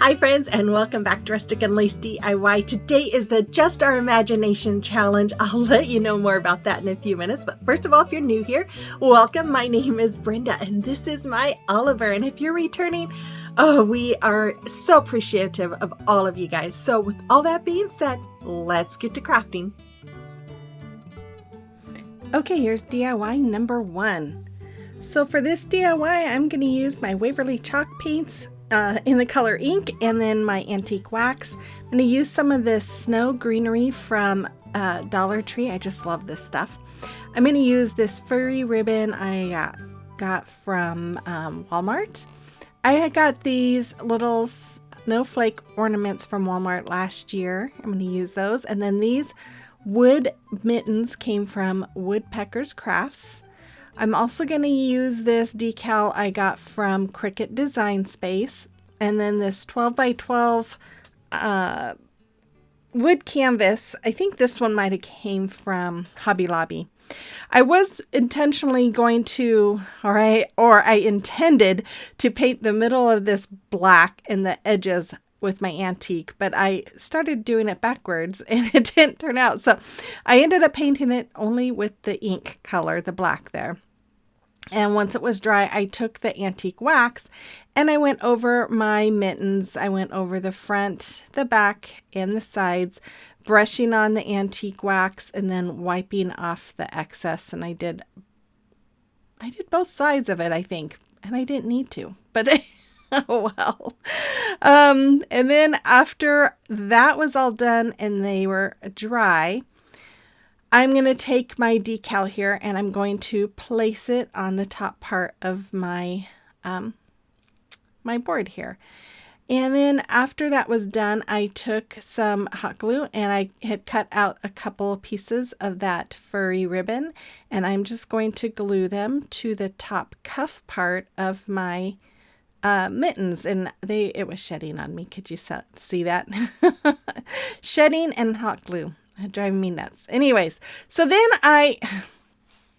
Hi friends, and welcome back to Rustic and Lace DIY. Today is the Just Our Imagination Challenge. I'll let you know more about that in a few minutes, but first of all, if you're new here, welcome. My name is Brenda and this is my Oliver, and if you're returning, oh, we are so appreciative of all of you guys. So with all that being said, let's get to crafting. Okay, here's DIY number 1. So for this DIY, I'm going to use my Waverly chalk paints in the color ink, and then my antique wax. I'm going to use some of this snow greenery from Dollar Tree. I just love this stuff. I'm going to use this furry ribbon I got from Walmart. I got these little snowflake ornaments from Walmart last year. I'm going to use those. And then these wood mittens came from Woodpeckers Crafts. I'm also going to use this decal I got from Cricut Design Space, and then this 12 by 12 wood canvas. I think this one might have came from Hobby Lobby. I was intentionally going to, or I intended to paint the middle of this black and the edges with my antique, but I started doing it backwards and it didn't turn out. So I ended up painting it only with the ink color, the black there. And once it was dry, I took the antique wax and I went over my mittens. I went over the front, the back, and the sides, brushing on the antique wax and then wiping off the excess. And I did both sides of it, I think, and I didn't need to, but oh well. And then after that was all done and they were dry, I'm going to take my decal here and I'm going to place it on the top part of my my board here. And then after that was done, I took some hot glue and I had cut out a couple pieces of that furry ribbon, and I'm just going to glue them to the top cuff part of my mittens, and it was shedding on me. Could you see that? Shedding and hot glue. Driving me nuts. Anyways, so then I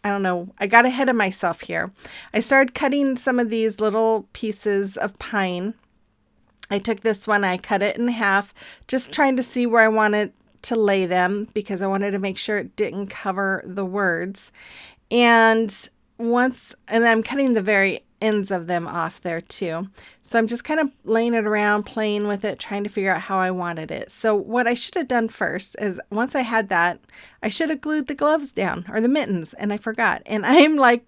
don't know, I got ahead of myself here. I started cutting some of these little pieces of pine. I took this one, I cut it in half, just trying to see where I wanted to lay them because I wanted to make sure it didn't cover the words. And I'm cutting the very ends of them off there too. So I'm just kind of laying it around, playing with it, trying to figure out how I wanted it. So what I should have done first is once I had that, I should have glued the gloves down or the mittens, and I forgot. And I'm like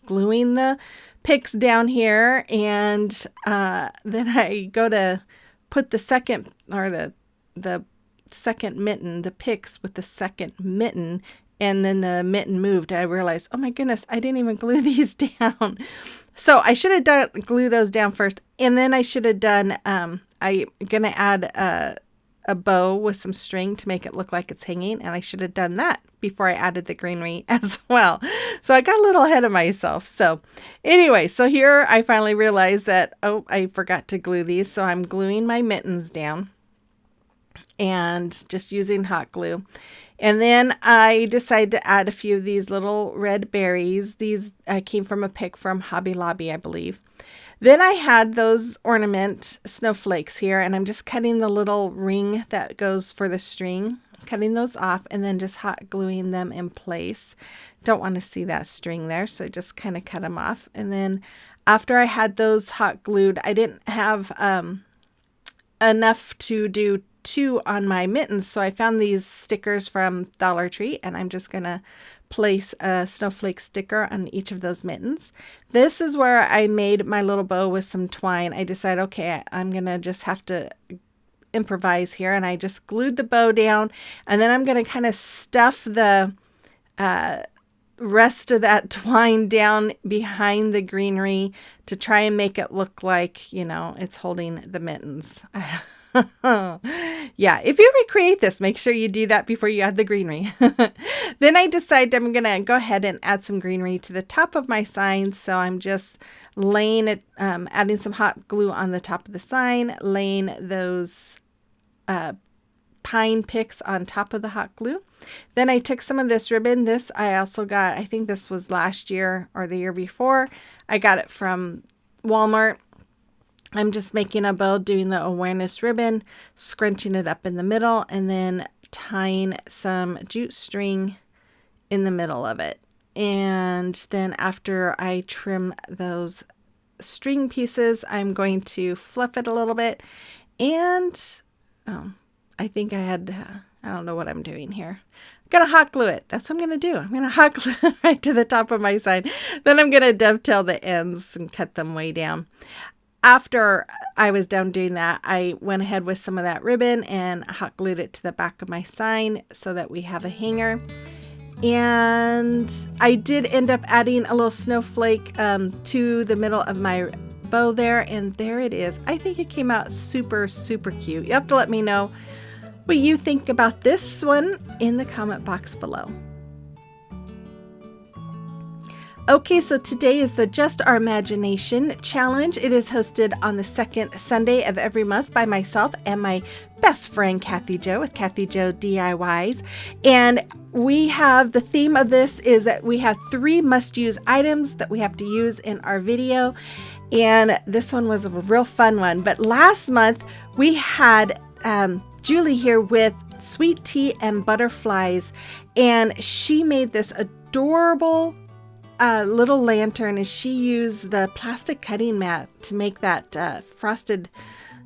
gluing the picks down here, and then I go to put the second or the second mitten, the picks with the second mitten, and then the mitten moved. And I realized, oh my goodness, I didn't even glue these down. So I should have glue those down first. And then I should have done, I'm going to add a bow with some string to make it look like it's hanging. And I should have done that before I added the greenery as well. So I got a little ahead of myself. So anyway, so here I finally realized that, oh, I forgot to glue these. So I'm gluing my mittens down and just using hot glue. And then I decided to add a few of these little red berries. These came from a pick from Hobby Lobby, I believe. Then I had those ornament snowflakes here, and I'm just cutting the little ring that goes for the string, cutting those off, and then just hot gluing them in place. Don't want to see that string there, so just kind of cut them off. And then after I had those hot glued, I didn't have enough to do 2 on my mittens, so I found these stickers from Dollar Tree, and I'm just gonna place a snowflake sticker on each of those mittens. This is where I made my little bow with some twine. I decided, okay, I'm gonna just have to improvise here, and I just glued the bow down, and then I'm gonna kind of stuff the rest of that twine down behind the greenery to try and make it look like, you know, it's holding the mittens. Yeah, if you recreate this, make sure you do that before you add the greenery. Then I decided I'm going to go ahead and add some greenery to the top of my sign. So I'm just laying it, adding some hot glue on the top of the sign, laying those pine picks on top of the hot glue. Then I took some of this ribbon. This I also got, I think this was last year or the year before. I got it from Walmart. I'm just making a bow, doing the awareness ribbon, scrunching it up in the middle, and then tying some jute string in the middle of it. And then after I trim those string pieces, I'm going to fluff it a little bit. And I think I don't know what I'm doing here. I'm going to hot glue it. That's what I'm going to do. I'm going to hot glue it right to the top of my sign. Then I'm going to dovetail the ends and cut them way down. After I was done doing that, I went ahead with some of that ribbon and hot glued it to the back of my sign so that we have a hanger. And I did end up adding a little snowflake to the middle of my bow there, and there it is. I think it came out super, super cute. You have to let me know what you think about this one in the comment box below. Okay, so today is the Just Our Imagination Challenge. It is hosted on the second Sunday of every month by myself and my best friend, Kathy Jo, with Kathy Jo DIYs. And we have, the theme of this is that we have 3 must-use items that we have to use in our video. And this one was a real fun one. But last month, we had Juli here with sweet tea and butterflies. And she made this adorable little lantern, and she used the plastic cutting mat to make that frosted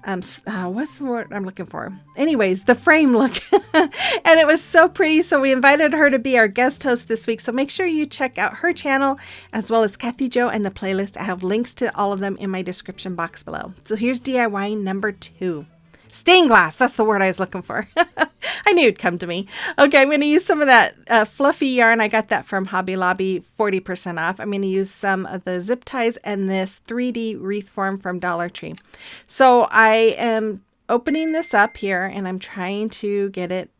what's the word I'm looking for? Anyways, the frame look. And it was so pretty, so we invited her to be our guest host this week. So make sure you check out her channel as well as Kathy Jo and the playlist. I have links to all of them in my description box below. So here's DIY number 2. Stained glass, that's the word I was looking for. I knew it'd come to me. Okay, I'm going to use some of that fluffy yarn. I got that from Hobby Lobby, 40% off. I'm going to use some of the zip ties and this 3D wreath form from Dollar Tree. So I am opening this up here, and I'm trying to get it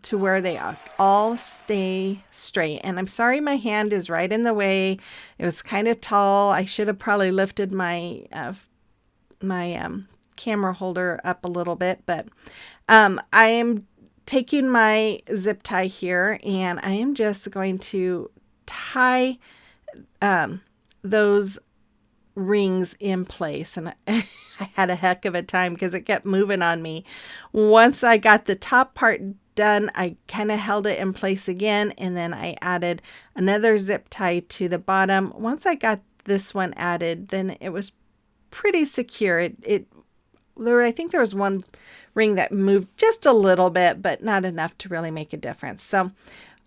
to where they all stay straight. And I'm sorry my hand is right in the way. It was kind of tall. I should have probably lifted my camera holder up a little bit, but I am taking my zip tie here, and I am just going to tie those rings in place. And I had a heck of a time because it kept moving on me. Once I got the top part done, I kind of held it in place again, and then I added another zip tie to the bottom. Once I got this one added, then it was pretty secure. I think there was one ring that moved just a little bit, but not enough to really make a difference. So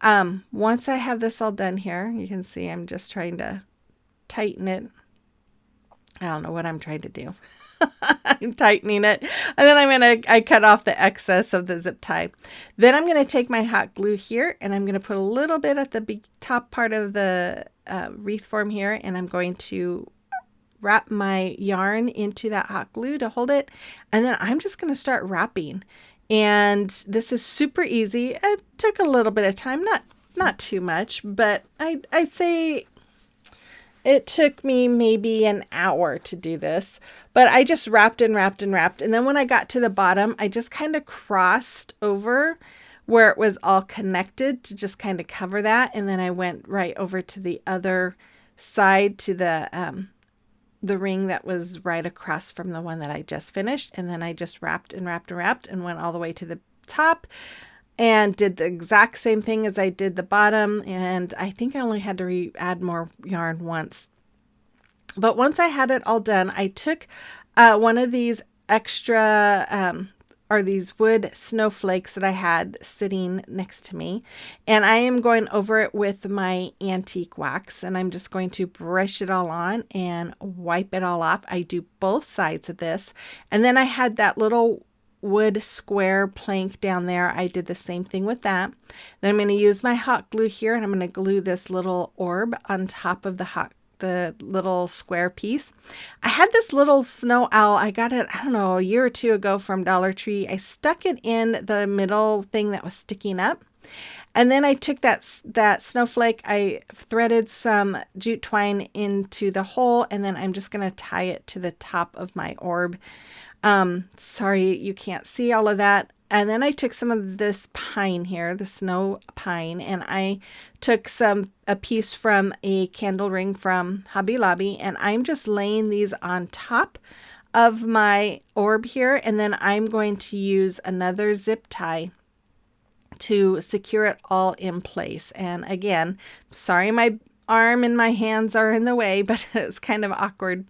once I have this all done here, you can see I'm just trying to tighten it. I don't know what I'm trying to do. I'm tightening it. And then I cut off the excess of the zip tie. Then I'm going to take my hot glue here, and I'm going to put a little bit at the top part of the wreath form here, and I'm going to wrap my yarn into that hot glue to hold it. And then I'm just going to start wrapping. And this is super easy. It took a little bit of time, not too much, but I'd say it took me maybe an hour to do this. But I just wrapped and wrapped and wrapped. And then when I got to the bottom, I just kind of crossed over where it was all connected to just kind of cover that. And then I went right over to the other side to the ring that was right across from the one that I just finished. And then I just wrapped and wrapped and wrapped and went all the way to the top and did the exact same thing as I did the bottom. And I think I only had to add more yarn once. But once I had it all done, I took one of these extra these wood snowflakes that I had sitting next to me, and I am going over it with my antique wax, and I'm just going to brush it all on and wipe it all off. I do both sides of this, and then I had that little wood square plank down there. I did the same thing with that. Then I'm going to use my hot glue here, and I'm going to glue this little orb on top of the little square piece. I had this little snow owl. I got it, I don't know, a year or two ago from Dollar Tree. I stuck it in the middle thing that was sticking up. And then I took that snowflake, I threaded some jute twine into the hole, and then I'm just going to tie it to the top of my orb. Sorry, you can't see all of that. And then I took some of this pine here, the snow pine, and I took a piece from a candle ring from Hobby Lobby, and I'm just laying these on top of my orb here, and then I'm going to use another zip tie to secure it all in place. And again, sorry my arm and my hands are in the way, but it's kind of awkward.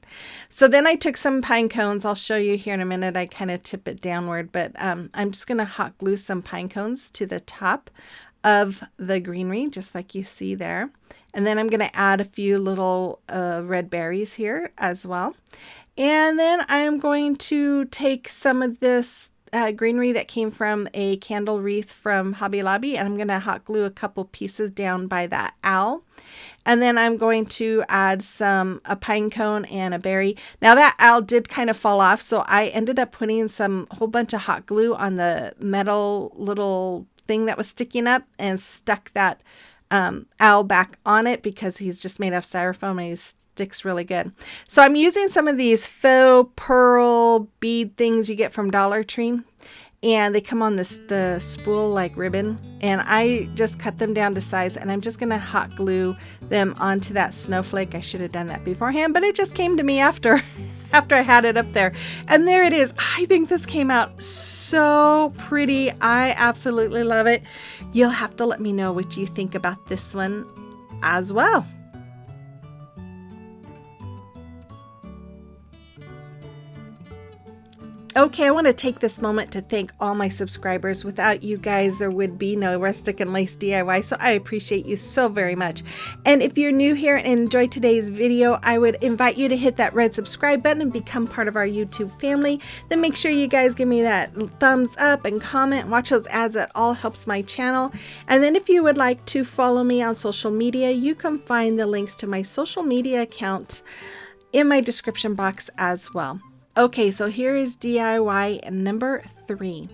So then I took some pine cones. I'll show you here in a minute. I kind of tip it downward, but I'm just going to hot glue some pine cones to the top of the greenery, just like you see there. And then I'm going to add a few little red berries here as well. And then I'm going to take some of this greenery that came from a candle wreath from Hobby Lobby, and I'm going to hot glue a couple pieces down by that owl. And then I'm going to add a pine cone and a berry. Now that owl did kind of fall off, so I ended up putting a whole bunch of hot glue on the metal little thing that was sticking up and stuck that owl back on it, because he's just made of styrofoam and he sticks really good. So I'm using some of these faux pearl bead things you get from Dollar Tree, and they come on the spool like ribbon, and I just cut them down to size, and I'm just going to hot glue them onto that snowflake. I should have done that beforehand, but it just came to me after I had it up there. And there it is. I think this came out so pretty. I absolutely love it. You'll have to let me know what you think about this one as well. Okay, I want to take this moment to thank all my subscribers. Without you guys, there would be no Rustic and Lace DIY, so I appreciate you so very much. And if you're new here and enjoyed today's video, I would invite you to hit that red subscribe button and become part of our YouTube family. Then make sure you guys give me that thumbs up and comment. Watch those ads. That all helps my channel. And then if you would like to follow me on social media, you can find the links to my social media accounts in my description box as well. Okay, so here is DIY number 3.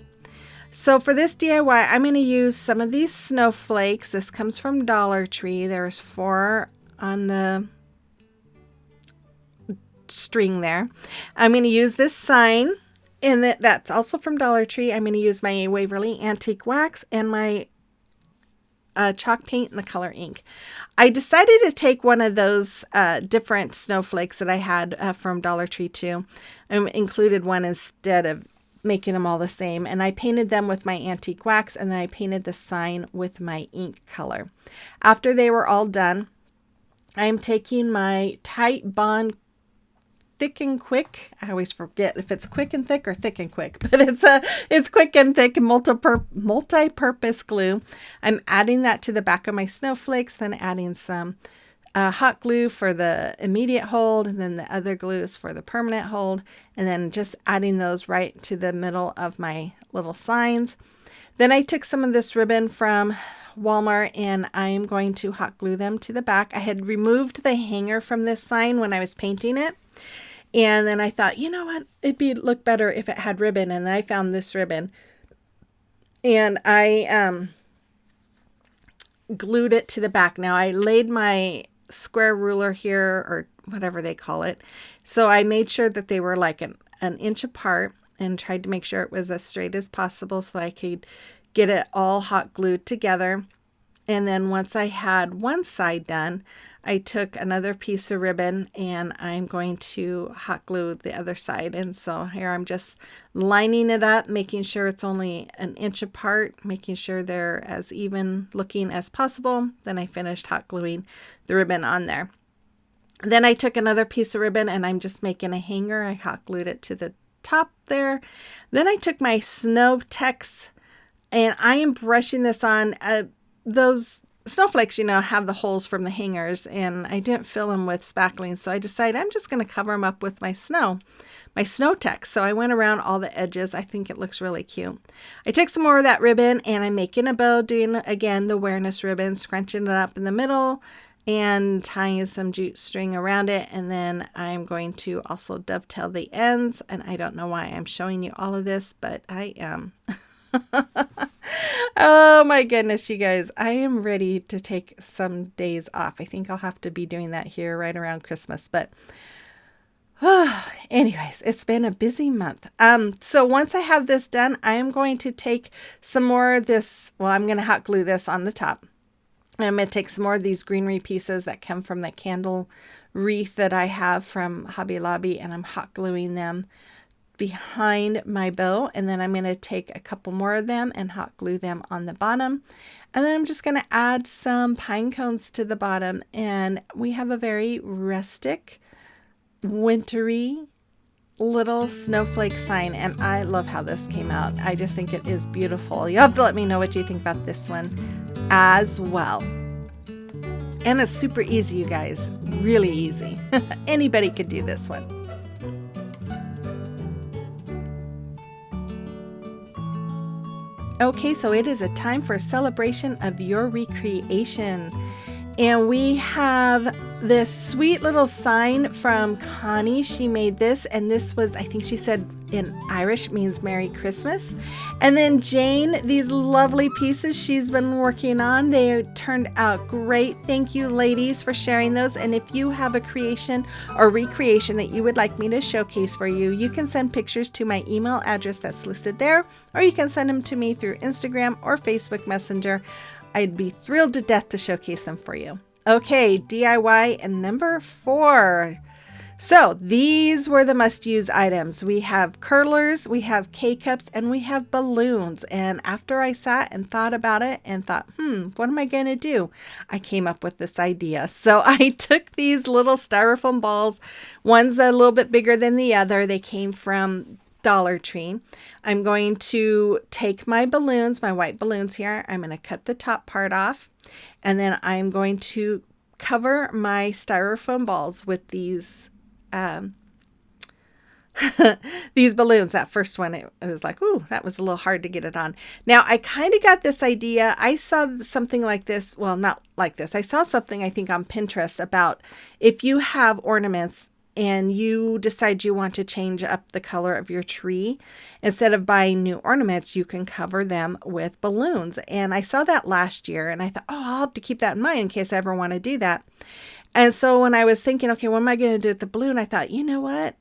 So for this DIY, I'm going to use some of these snowflakes. This comes from Dollar Tree. There's 4 on the string there. I'm going to use this sign, and that's also from Dollar Tree. I'm going to use my Waverly antique wax and my chalk paint and the color ink. I decided to take one of those different snowflakes that I had from Dollar Tree too. I included one instead of making them all the same, and I painted them with my antique wax, and then I painted the sign with my ink color. After they were all done, I'm taking my Tight Bond Thick and Quick. I always forget if it's quick and thick or thick and quick, but it's quick and thick multi-purpose glue. I'm adding that to the back of my snowflakes, then adding some hot glue for the immediate hold, and then the other glues for the permanent hold, and then just adding those right to the middle of my little signs. Then I took some of this ribbon from Walmart, and I'm going to hot glue them to the back. I had removed the hanger from this sign when I was painting it. And then I thought, you know what, it'd look better if it had ribbon. And I found this ribbon, and I glued it to the back. Now I laid my square ruler here, or whatever they call it. So I made sure that they were like an inch apart, and tried to make sure it was as straight as possible so I could get it all hot glued together. And then once I had one side done, I took another piece of ribbon, and I'm going to hot glue the other side. And so here I'm just lining it up, making sure it's only an inch apart, making sure they're as even looking as possible. Then I finished hot gluing the ribbon on there. Then I took another piece of ribbon, and I'm just making a hanger. I hot glued it to the top there. Then I took my Snowflakes, and I am brushing this on. Those snowflakes, you know, have the holes from the hangers, and I didn't fill them with spackling, so I decided I'm just going to cover them up with my Snowtex. So I went around all the edges. I think it looks really cute. I took some more of that ribbon, and I'm making a bow, doing again the awareness ribbon, scrunching it up in the middle and tying some jute string around it, and then I'm going to also dovetail the ends. And I don't know why I'm showing you all of this, but I am. Oh my goodness, you guys, I am ready to take some days off. I think I'll have to be doing that here right around Christmas, but anyways, it's been a busy month. So once I have this done, I am going to take some more of this. Well, I'm going to hot glue this on the top. And I'm going to take some more of these greenery pieces that come from the candle wreath that I have from Hobby Lobby, and I'm hot gluing them behind my bow. And then I'm going to take a couple more of them and hot glue them on the bottom. And then I'm just going to add some pine cones to the bottom. And we have a very rustic, wintry little snowflake sign, and I love how this came out. I just think it is beautiful. You have to let me know what you think about this one as well. And it's super easy, you guys. Really easy. Anybody could do this one. Okay, so it is a time for a celebration of your recreation. And we have this sweet little sign from Connie. She made this, and this was, I think she said in Irish, means Merry Christmas. And then Jane, these lovely pieces she's been working on, they turned out great. Thank you, ladies, for sharing those. And if you have a creation or recreation that you would like me to showcase for you, you can send pictures to my email address that's listed there, or you can send them to me through Instagram or Facebook Messenger. I'd be thrilled to death to showcase them for you. Okay, DIY and number 4. So these were the must-use items. We have curlers, we have K-cups, and we have balloons. And after I sat and thought about it and thought, what am I going to do? I came up with this idea. So I took these little styrofoam balls. One's a little bit bigger than the other. They came from Dollar Tree. I'm going to take my balloons, my white balloons here. I'm going to cut the top part off, and then I'm going to cover my styrofoam balls with these these balloons. That first one, it was like, ooh, that was a little hard to get it on. Now, I kind of got this idea. I saw something like this. Well, not like this. I saw something, I think, on Pinterest about if you have ornaments and you decide you want to change up the color of your tree, instead of buying new ornaments, you can cover them with balloons. And I saw that last year, and I thought, I'll have to keep that in mind in case I ever want to do that. And so when I was thinking, okay, what am I going to do with the balloon? I thought, you know what?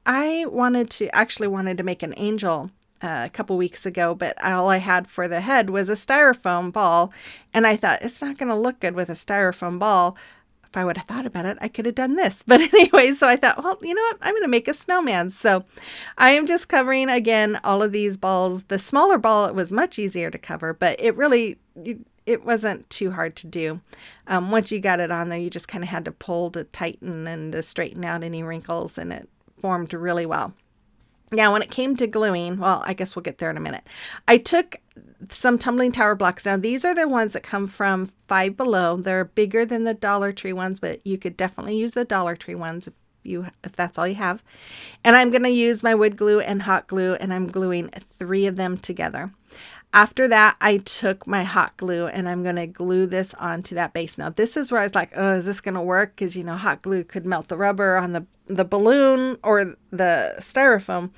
I wanted to make an angel a couple weeks ago, but all I had for the head was a styrofoam ball. And I thought, it's not going to look good with a styrofoam ball. If I would have thought about it, I could have done this. But anyway, so I thought, well, you know what? I'm going to make a snowman. So I am just covering, again, all of these balls. The smaller ball, it was much easier to cover, but it wasn't too hard to do. Once you got it on there, you just kind of had to pull to tighten and to straighten out any wrinkles, and it formed really well. Now, when it came to gluing, well, I guess we'll get there in a minute. I took some tumbling tower blocks. Now, these are the ones that come from Five Below. They're bigger than the Dollar Tree ones, but you could definitely use the Dollar Tree ones if that's all you have. And I'm going to use my wood glue and hot glue, and I'm gluing 3 of them together. After that, I took my hot glue and I'm going to glue this onto that base. Now, this is where I was like, oh, is this going to work? Because, hot glue could melt the rubber on the balloon or the styrofoam.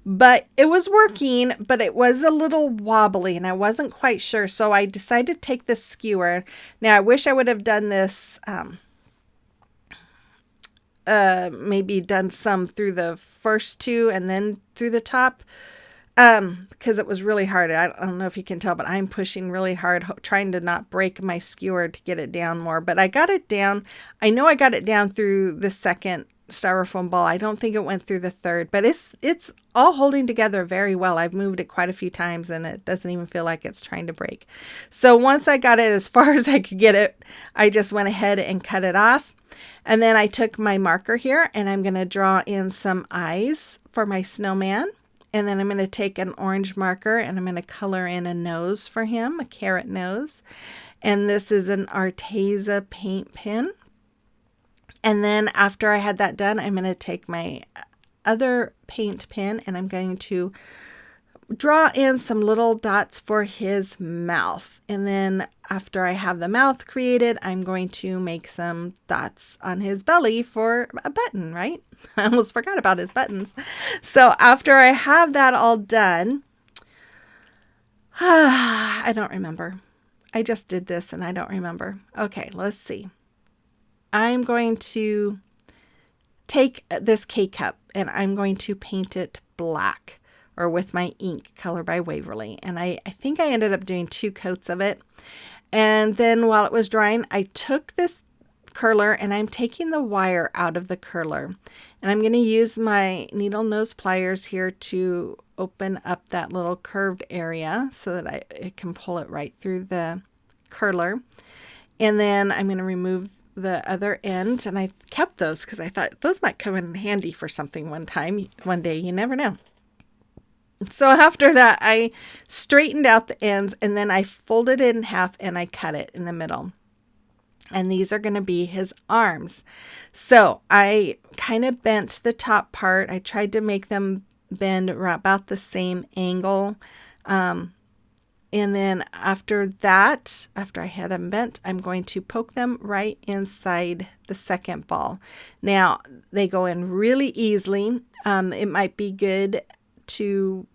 But it was working, but it was a little wobbly and I wasn't quite sure. So I decided to take this skewer. Now, I wish I would have done this, maybe done some through the first 2 and then through the top. Because it was really hard. I don't know if you can tell, but I'm pushing really hard, trying to not break my skewer to get it down more. But I got it down. I know I got it down through the second styrofoam ball. I don't think it went through the third, but it's all holding together very well. I've moved it quite a few times and it doesn't even feel like it's trying to break. So once I got it as far as I could get it, I just went ahead and cut it off. And then I took my marker here and I'm going to draw in some eyes for my snowman. And then I'm going to take an orange marker and I'm going to color in a nose for him, a carrot nose. And this is an Arteza paint pen. And then after I had that done, I'm going to take my other paint pen and I'm going to draw in some little dots for his mouth. And then after I have the mouth created, I'm going to make some dots on his belly for a button, right? I almost forgot about his buttons. So after I have that all done, I don't remember. I just did this and I don't remember. Okay, let's see. I'm going to take this K-cup and I'm going to paint it black, or with my ink, Color by Waverly. And I think I ended up doing 2 coats of it. And then while it was drying, I took this curler and I'm taking the wire out of the curler. And I'm going to use my needle nose pliers here to open up that little curved area so that I can pull it right through the curler. And then I'm going to remove the other end. And I kept those because I thought those might come in handy for something one day, you never know. So after that, I straightened out the ends and then I folded it in half and I cut it in the middle. And these are going to be his arms. So I kind of bent the top part. I tried to make them bend about the same angle. And then after that, after I had them bent, I'm going to poke them right inside the second ball. Now, they go in really easily. It might be good to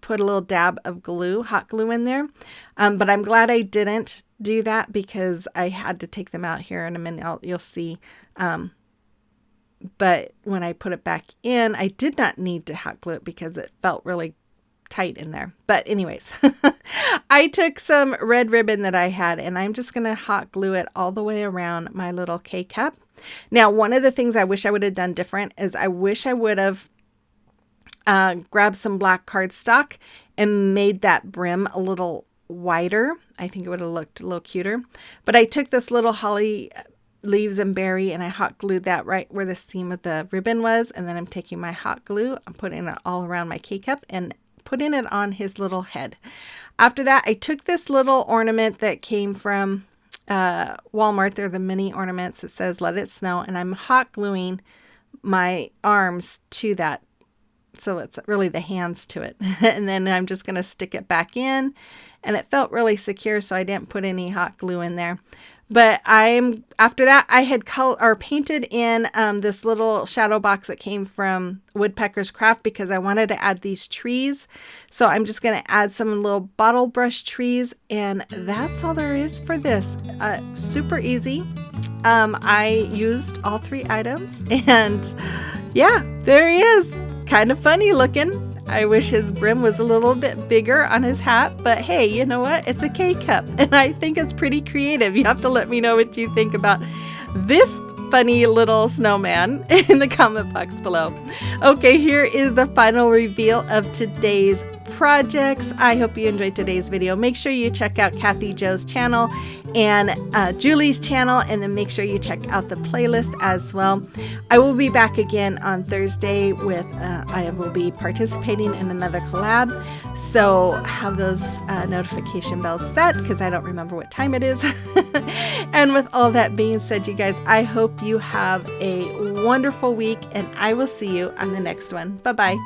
put a little dab of glue, hot glue in there. But I'm glad I didn't do that because I had to take them out here in a minute. You'll see. But when I put it back in, I did not need to hot glue it because it felt really tight in there. But anyways, I took some red ribbon that I had and I'm just going to hot glue it all the way around my little K-cup. Now, one of the things I wish I would have done different is I wish I would have grabbed some black cardstock and made that brim a little wider. I think it would have looked a little cuter. But I took this little holly leaves and berry and I hot glued that right where the seam of the ribbon was. And then I'm taking my hot glue, I'm putting it all around my K-cup and putting it on his little head. After that, I took this little ornament that came from Walmart. They're the mini ornaments. It says, "Let it snow." And I'm hot gluing my arms to that. So it's really the hands to it. And then I'm just going to stick it back in. And it felt really secure, so I didn't put any hot glue in there. But after that, I had painted in this little shadow box that came from Woodpecker's Craft because I wanted to add these trees. So I'm just going to add some little bottle brush trees. And that's all there is for this. Super easy. I used all 3 items. And yeah, there he is. Kind of funny looking. I wish his brim was a little bit bigger on his hat, but hey, you know what? It's a K-cup, and I think it's pretty creative. You have to let me know what you think about this funny little snowman in the comment box below. Okay, here is the final reveal of today's projects. I hope you enjoyed today's video. Make sure you check out Kathy Jo's channel and Julie's channel, and then make sure you check out the playlist as well. I will be back again on Thursday with I will be participating in another collab, so have those notification bells set because I don't remember what time it is. And with all that being said, you guys, I hope you have a wonderful week, and I will see you on the next one. Bye-bye.